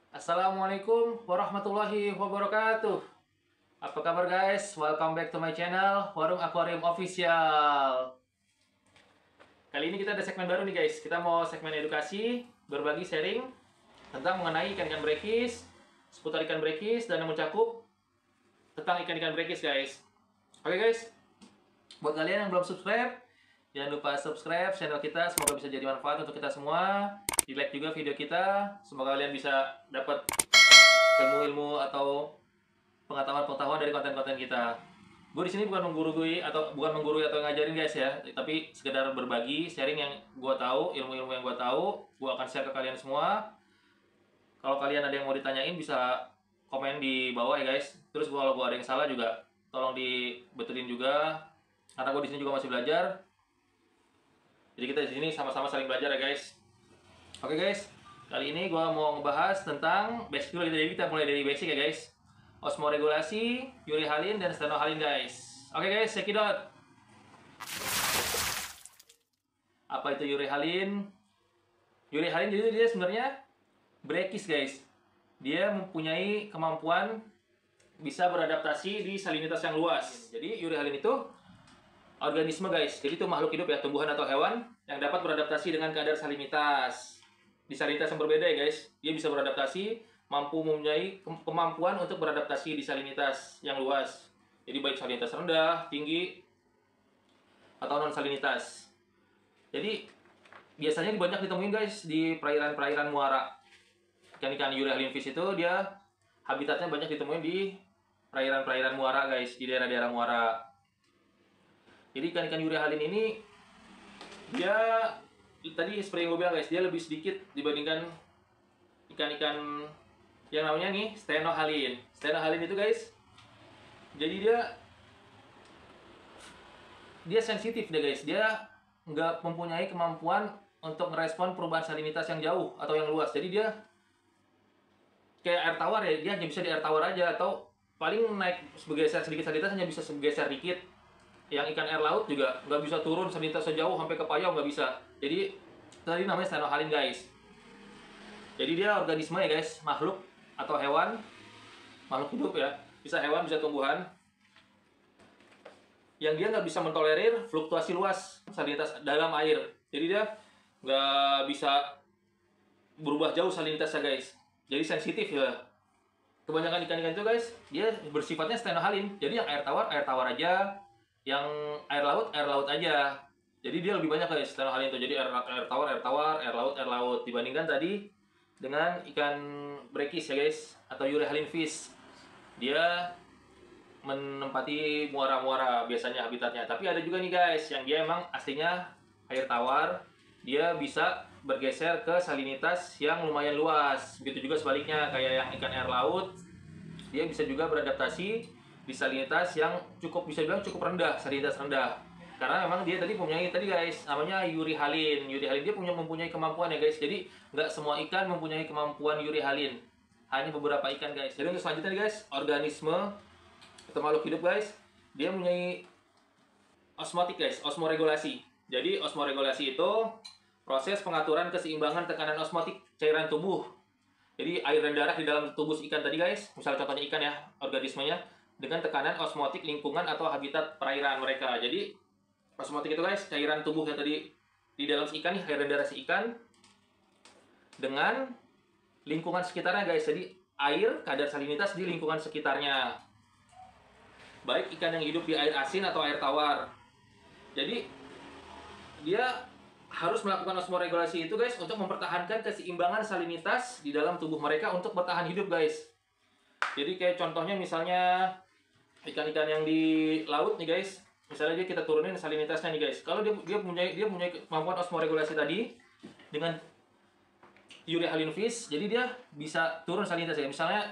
Assalamualaikum warahmatullahi wabarakatuh. Apa kabar guys? Welcome back to my channel Warung Aquarium Official. Kali ini kita ada segmen baru nih guys. Kita mau segmen edukasi, berbagi sharing tentang mengenai ikan-ikan berekis, seputar ikan berekis dan yang mencakup tentang ikan-ikan berekis guys. Oke guys, buat kalian yang belum subscribe, jangan lupa subscribe channel kita. Semoga bisa jadi manfaat untuk kita semua. Di like juga video kita, semoga kalian bisa dapat ilmu-ilmu atau pengetahuan-pengetahuan dari konten-konten kita. Gue di sini bukan menggurui atau ngajarin guys ya, tapi sekedar berbagi, sharing yang gue tahu, ilmu-ilmu yang gue tahu, gue akan share ke kalian semua. Kalau kalian ada yang mau ditanyain bisa komen di bawah ya guys. Terus kalau gue ada yang salah juga tolong dibetulin juga, karena gue di sini juga masih belajar. Jadi kita di sini sama-sama saling belajar ya guys. Oke guys, kali ini gue mau ngebahas tentang basic dulu. Jadi kita mulai dari basic ya guys. Osmoregulasi, urihalin, dan stenohalin guys. Oke guys, check it out. Apa itu urihalin? Urihalin jadi dia sebenarnya berekis guys. Dia mempunyai kemampuan bisa beradaptasi di salinitas yang luas. Jadi urihalin itu organisme guys. Jadi itu makhluk hidup ya, tumbuhan atau hewan yang dapat beradaptasi dengan kadar salinitas. Di salinitas yang berbeda ya guys, dia bisa beradaptasi, mempunyai kemampuan untuk beradaptasi di salinitas yang luas. Jadi baik salinitas rendah, tinggi, atau non salinitas. Jadi biasanya banyak ditemuin guys di perairan-perairan muara. Ikan-ikan urihalin fish itu dia habitatnya banyak ditemuin di perairan-perairan muara guys, di daerah-daerah muara. Jadi ikan-ikan urihalin ini dia tadi seperti yang gue bilang guys, dia lebih sedikit dibandingkan ikan-ikan yang namanya nih stenohalin. Stenohalin itu guys, jadi dia sensitif deh guys. Dia nggak mempunyai kemampuan untuk merespon perubahan salinitas yang jauh atau yang luas. Jadi dia kayak air tawar ya, dia hanya bisa di air tawar aja, atau paling naik bergeser sedikit salinitas hanya bisa bergeser dikit. Yang ikan air laut juga nggak bisa turun salinitas sejauh sampai ke payau, nggak bisa. Jadi tadi namanya stenohalin guys. Jadi dia organisme ya guys, makhluk atau hewan, makhluk hidup ya, bisa hewan bisa tumbuhan, yang dia nggak bisa mentolerir fluktuasi luas salinitas dalam air. Jadi dia nggak bisa berubah jauh salinitasnya guys. Jadi sensitif ya. Kebanyakan ikan-ikan itu guys, dia bersifatnya stenohalin. Jadi yang air tawar aja, yang air laut aja. Jadi dia lebih banyak guys stenohalin itu. Jadi air tawar, air laut dibandingkan tadi dengan ikan berekis ya guys, atau urihalin fish. Dia menempati muara-muara biasanya habitatnya. Tapi ada juga nih guys yang dia emang aslinya air tawar, dia bisa bergeser ke salinitas yang lumayan luas. Begitu juga sebaliknya, kayak yang ikan air laut, dia bisa juga beradaptasi di salinitas yang bisa dibilang cukup rendah, salinitas rendah. Karena memang dia tadi mempunyai guys, namanya urihalin. Urihalin dia mempunyai kemampuan ya guys. Jadi nggak semua ikan mempunyai kemampuan urihalin, hanya beberapa ikan guys. Jadi untuk selanjutnya nih guys, organisme atau makhluk hidup guys, dia mempunyai osmotik guys, osmoregulasi. Jadi osmoregulasi itu proses pengaturan keseimbangan tekanan osmotik cairan tubuh. Jadi air dan darah di dalam tubuh ikan tadi guys, misalnya contohnya ikan ya, organismenya, dengan tekanan osmotik lingkungan atau habitat perairan mereka. Jadi osmotik itu guys, cairan tubuhnya tadi di dalam si ikan nih, air dan darah si ikan, dengan lingkungan sekitarnya guys. Jadi air, kadar salinitas di lingkungan sekitarnya, baik ikan yang hidup di air asin atau air tawar. Jadi dia harus melakukan osmoregulasi itu guys untuk mempertahankan keseimbangan salinitas di dalam tubuh mereka untuk bertahan hidup guys. Jadi kayak contohnya misalnya ikan-ikan yang di laut nih guys, misalnya kita turunin salinitasnya nih guys. Kalau dia punya kemampuan osmoregulasi tadi dengan urihalin fish, jadi dia bisa turun salinitas ya. Misalnya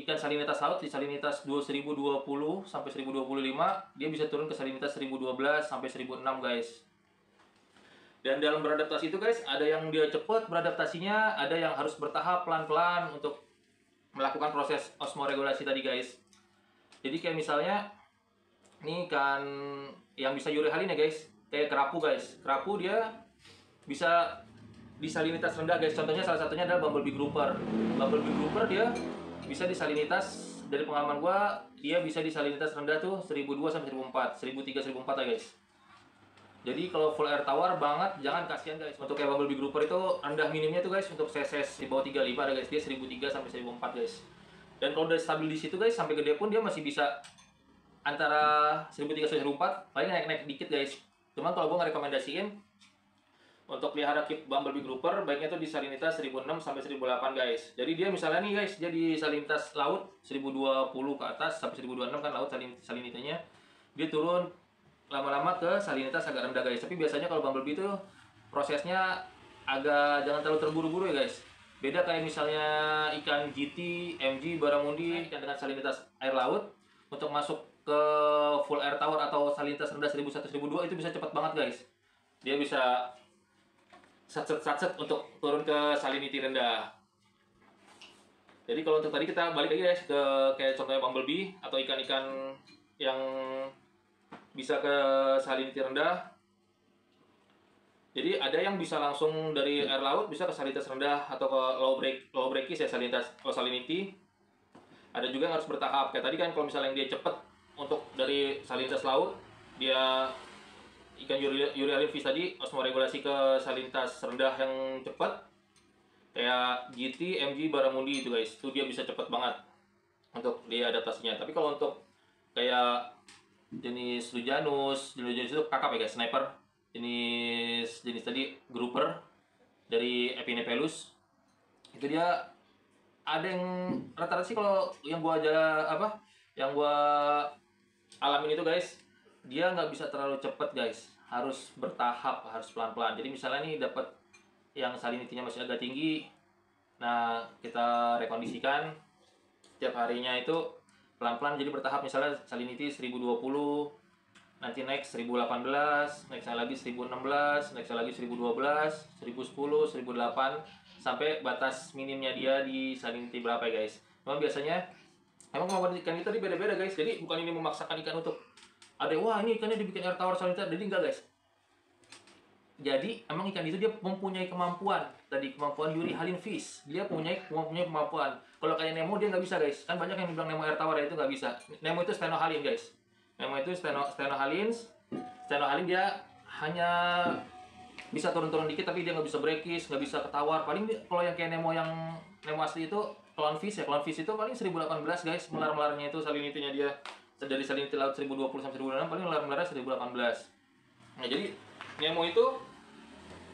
ikan salinitas laut di salinitas 2020 sampai 1025, dia bisa turun ke salinitas 1012 sampai 1006 guys. Dan dalam beradaptasi itu guys, ada yang dia cepat beradaptasinya, ada yang harus bertahap pelan-pelan untuk melakukan proses osmoregulasi tadi guys. Jadi kayak misalnya ini ikan yang bisa urihalin ya guys, kayak kerapu guys. Kerapu dia bisa di salinitas rendah guys. Contohnya salah satunya adalah bumblebee grouper. Bumblebee grouper dia bisa di salinitas, dari pengalaman gua, dia bisa di salinitas rendah tuh 1002 sampai 1004, 1003 1004 ya guys. Jadi kalau full air tower banget jangan, kasihan guys. Untuk kayak bumblebee grouper itu rendah minimnya tuh guys untuk CSS di bawah 35 ada guys. Dia 1003 sampai 1004 guys. Dan kalau udah stabil di situ guys, sampai gede pun dia masih bisa antara 1003 sampai 1004, paling naik-naik dikit guys. Cuman kalau gua ngerekomendasiin untuk pelihara keep bumblebee grouper, baiknya tuh di salinitas 1006 sampai 1008 guys. Jadi dia misalnya nih guys, dia di salinitas laut 1020 ke atas sampai 1026 kan laut salinitanya. Dia turun lama-lama ke salinitas agak rendah guys. Tapi biasanya kalau bumblebee itu prosesnya agak jangan terlalu terburu-buru ya guys. Beda kayak misalnya ikan GT, MG, Barramundi, ikan dengan salinitas air laut, untuk masuk ke full air tower atau salinitas rendah 1001 1002 itu bisa cepat banget guys. Dia bisa satset untuk turun ke salinity rendah. Jadi kalau untuk tadi kita balik lagi guys ke kayak contohnya bumblebee atau ikan-ikan yang bisa ke salinity rendah. Jadi ada yang bisa langsung dari air laut bisa ke salinitas rendah atau ke low breakage ya, salinitas low salinity. Ada juga yang harus bertahap. Kayak tadi kan kalau misalnya yang dia cepet untuk dari salinitas laut, dia ikan urihalin fish tadi osmoregulasi ke salinitas rendah yang cepat kayak GT, MG, Barramundi itu guys, itu dia bisa cepat banget untuk dia adaptasinya. Tapi kalau untuk kayak jenis Lujanus itu kakap ya guys, sniper, jenis tadi grouper dari Epinephelus, itu dia ada yang rata-rata sih kalau yang gua alamin itu guys, dia nggak bisa terlalu cepet guys, harus bertahap, harus pelan-pelan. Jadi misalnya nih dapat yang salinitinya masih agak tinggi, nah kita rekondisikan setiap harinya itu pelan-pelan jadi bertahap. Misalnya salinity 1020, nanti next 1018, next lagi 1016, next lagi 1012, 1010, 1008, sampai batas minimnya dia di salinity berapa ya guys. Memang biasanya emang kemampuan ikan itu tadi beda-beda guys, jadi bukan ini memaksakan ikan untuk ada wah ini ikannya dibikin air tower salinitas, jadi enggak guys. Jadi emang ikan itu dia mempunyai kemampuan urihalin fish, dia mempunyai kemampuan. Kalau kayak Nemo dia nggak bisa guys, kan banyak yang bilang Nemo air tower ya, itu nggak bisa. Nemo itu stenohalin guys. Nemo itu stenohalin dia hanya bisa turun-turun dikit, tapi dia nggak bisa breakis, nggak bisa ketawar. Paling kalau yang kayak Nemo asli itu clownfish itu paling 1018 guys, melar-melarnya itu salinitinya dia. Dari salinity laut 1020 sampai 1006 paling melar-melarnya 1018. Nah jadi Nemo itu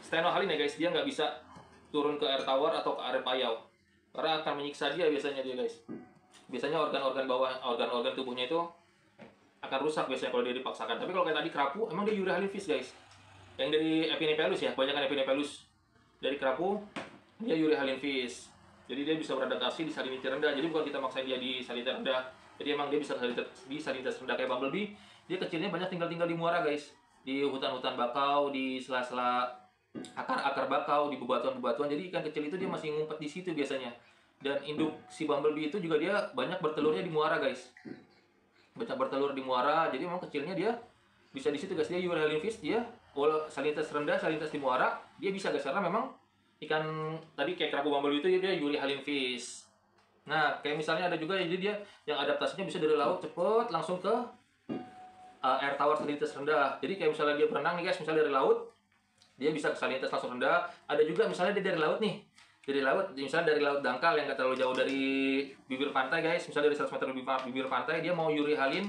stenohalin ya guys, dia nggak bisa turun ke air tawar atau ke air payau karena akan menyiksa dia biasanya guys. Biasanya organ-organ bawah, organ-organ tubuhnya itu akan rusak biasanya kalau dia dipaksakan. Tapi kalau kayak tadi kerapu, emang dia urihalin fish guys. Yang dari Epinephelus ya, kebanyakan Epinephelus dari kerapu dia urihalin fish. Jadi dia bisa beradaptasi di salinity rendah. Jadi bukan kita maksain dia di salinity rendah. Jadi emang dia bisa di salinitas rendah kayak bumblebee. Dia kecilnya banyak tinggal di muara guys, di hutan-hutan bakau, di sela-sela akar-akar bakau, di bebatuan-bebatuan. Jadi ikan kecil itu dia masih ngumpet di situ biasanya. Dan induk si bumblebee itu juga dia banyak bertelurnya di muara guys. Banyak bertelur di muara. Jadi emang kecilnya dia bisa di situ guys. Dia urihalin fish, dia salinitas rendah, salinitas di muara, dia bisa guys, karena memang ikan tadi kayak kerapu bumblebee itu dia urihalin fish. Nah, kayak misalnya ada juga jadi dia yang adaptasinya bisa dari laut cepet langsung ke air tawar salinitas rendah. Jadi kayak misalnya dia berenang nih guys, misalnya dari laut dia bisa ke salinitas langsung rendah. Ada juga misalnya dia dari laut nih, misalnya dari laut dangkal yang nggak terlalu jauh dari bibir pantai guys, misalnya dari 100 meter bibir pantai, dia mau urihalin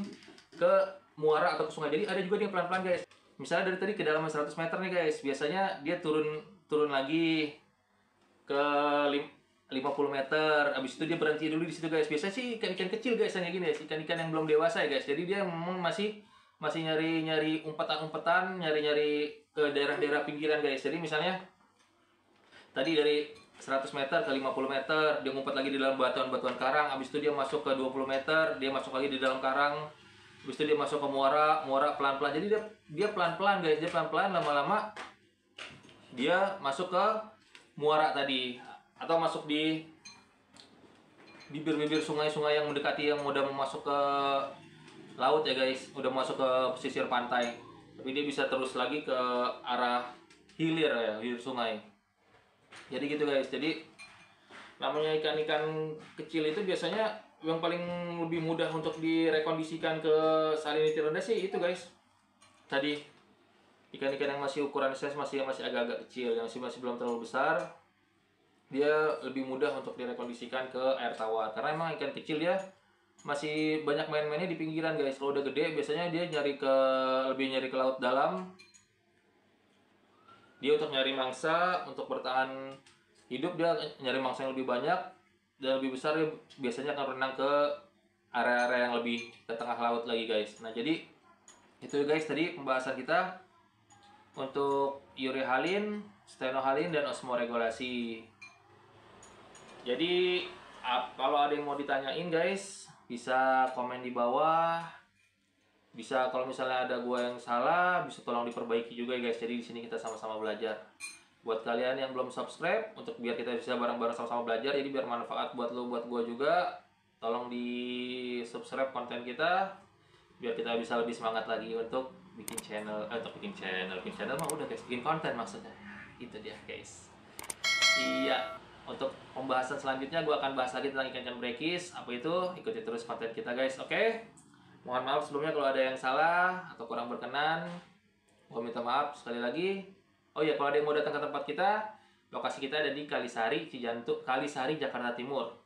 ke muara atau ke sungai. Jadi ada juga dia pelan-pelan guys. Misalnya dari tadi kedalaman 100 meter nih guys, biasanya dia turun lagi ke 50 meter, abis itu dia berhenti dulu di situ guys. Biasanya sih ikan-ikan kecil guys yang gini guys, ikan-ikan yang belum dewasa ya guys. Jadi dia memang masih nyari umpetan-umpetan, nyari ke daerah-daerah pinggiran guys. Jadi misalnya tadi dari 100 meter ke 50 meter, dia ngumpet lagi di dalam batuan-batuan karang, habis itu dia masuk ke 20 meter, dia masuk lagi di dalam karang, habis itu dia masuk ke muara, muara pelan-pelan. Jadi dia pelan-pelan guys, dia pelan-pelan, lama-lama dia masuk ke muara tadi, atau masuk di bibir-bibir sungai-sungai yang mendekati, yang udah masuk ke laut ya guys, udah masuk ke pesisir pantai. Tapi dia bisa terus lagi ke arah hilir ya, hilir sungai. Jadi gitu guys. Jadi namanya ikan-ikan kecil itu biasanya yang paling lebih mudah untuk direkondisikan ke salinity rendah sih itu guys. Tadi ikan-ikan yang masih ukuran size masih agak-agak kecil, yang masih belum terlalu besar, dia lebih mudah untuk direkondisikan ke air tawar. Karena emang ikan kecil dia masih banyak main-mainnya di pinggiran guys. Kalau udah gede biasanya dia lebih nyari ke laut dalam. Dia untuk nyari mangsa, untuk bertahan hidup dia nyari mangsa yang lebih banyak dan lebih besar. Dia biasanya akan renang ke area-area yang lebih ke tengah laut lagi guys. Nah jadi itu guys tadi pembahasan kita untuk urehalin, stenohalin, dan osmoregulasi. Jadi kalau ada yang mau ditanyain guys, bisa komen di bawah. Bisa kalau misalnya ada gua yang salah, bisa tolong diperbaiki juga guys. Jadi di sini kita sama-sama belajar. Buat kalian yang belum subscribe, untuk biar kita bisa bareng-bareng sama-sama belajar, jadi biar manfaat buat lo, buat gua juga, tolong di subscribe konten kita biar kita bisa lebih semangat lagi untuk bikin channel, bikin channel mah udah guys, bikin konten maksudnya. Itu dia guys. Iya. Untuk pembahasan selanjutnya gue akan bahas lagi tentang ikan berekis. Apa itu? Ikuti terus konten kita guys, oke? Mohon maaf sebelumnya kalau ada yang salah atau kurang berkenan. Gue minta maaf sekali lagi. Oh iya, kalau ada yang mau datang ke tempat kita, lokasi kita ada di Kalisari, Kalisari, Jakarta Timur.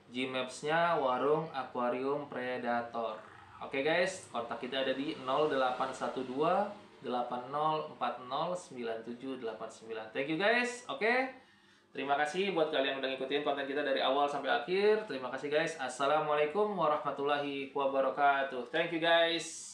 Gmaps-nya Warung Akuarium Predator. Oke guys, kontak kita ada di 0812 80409789. Thank you guys, oke? Terima kasih buat kalian yang udah ngikutin konten kita dari awal sampai akhir. Terima kasih guys. Assalamualaikum warahmatullahi wabarakatuh. Thank you guys.